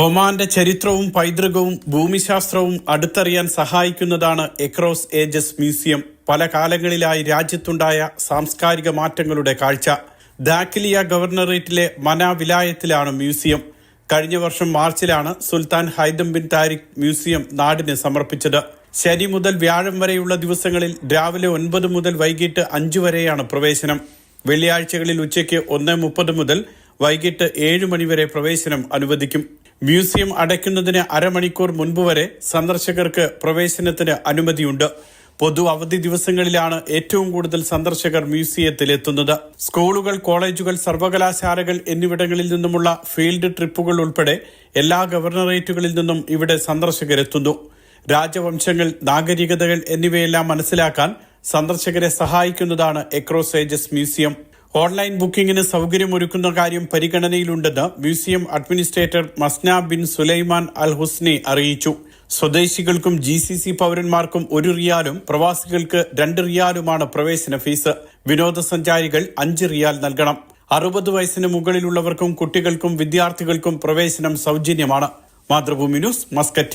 ഒമാന്റെ ചരിത്രവും പൈതൃകവും ഭൂമിശാസ്ത്രവും അടുത്തറിയാൻ സഹായിക്കുന്നതാണ് എക്രോസ് ഏജസ് മ്യൂസിയം. പല കാലങ്ങളിലായി രാജ്യത്തുണ്ടായ സാംസ്കാരിക മാറ്റങ്ങളുടെ കാഴ്ച. ദാഖിലിയ ഗവർണറേറ്റിലെ മന വിലായത്തിലാണ് മ്യൂസിയം. കഴിഞ്ഞ വർഷം മാർച്ചിലാണ് സുൽത്താൻ ഹൈതം ബിൻ താരിഖ് മ്യൂസിയം നാടിന് സമർപ്പിച്ചത്. ശനി മുതൽ വ്യാഴം വരെയുള്ള ദിവസങ്ങളിൽ രാവിലെ 9 മുതൽ വൈകിട്ട് 5 വരെയാണ് പ്രവേശനം. വെള്ളിയാഴ്ചകളിൽ ഉച്ചയ്ക്ക് 1:30 മുതൽ വൈകിട്ട് 7 മണിവരെ പ്രവേശനം അനുവദിക്കും. മ്യൂസിയം അടയ്ക്കുന്നതിന് അരമണിക്കൂർ മുൻപ് വരെ സന്ദർശകർക്ക് പ്രവേശനത്തിന് അനുമതിയുണ്ട്. പൊതു അവധി ദിവസങ്ങളിലാണ് ഏറ്റവും കൂടുതൽ സന്ദർശകർ മ്യൂസിയത്തിലെത്തുന്നത്. സ്കൂളുകൾ, കോളേജുകൾ, സർവകലാശാലകൾ എന്നിവിടങ്ങളിൽ നിന്നുമുള്ള ഫീൽഡ് ട്രിപ്പുകൾ ഉൾപ്പെടെ എല്ലാ ഗവർണറേറ്റുകളിൽ നിന്നും ഇവിടെ സന്ദർശകരെത്തുന്നു. രാജവംശങ്ങൾ, നാഗരികതകൾ എന്നിവയെല്ലാം മനസ്സിലാക്കാൻ സന്ദർശകരെ സഹായിക്കുന്നതാണ് എക്രോസ് ഏജസ് മ്യൂസിയം. ഓൺലൈൻ ബുക്കിംഗിന് സൗകര്യമൊരുക്കുന്ന കാര്യം പരിഗണനയിലുണ്ടെന്ന് മ്യൂസിയം അഡ്മിനിസ്ട്രേറ്റർ മസ്ന ബിൻ സുലൈമാൻ അൽ ഹുസ്നി അറിയിച്ചു. സ്വദേശികൾക്കും GCC പൗരന്മാർക്കും 1 റിയാലും പ്രവാസികൾക്ക് 2 റിയാലുമാണ് പ്രവേശന ഫീസ്. വിനോദസഞ്ചാരികൾ 5 റിയാൽ നൽകണം. 60 വയസ്സിന് മുകളിലുള്ളവർക്കും കുട്ടികൾക്കും വിദ്യാർത്ഥികൾക്കും പ്രവേശനം സൗജന്യമാണ്. Mathrubhumi news, Muscat.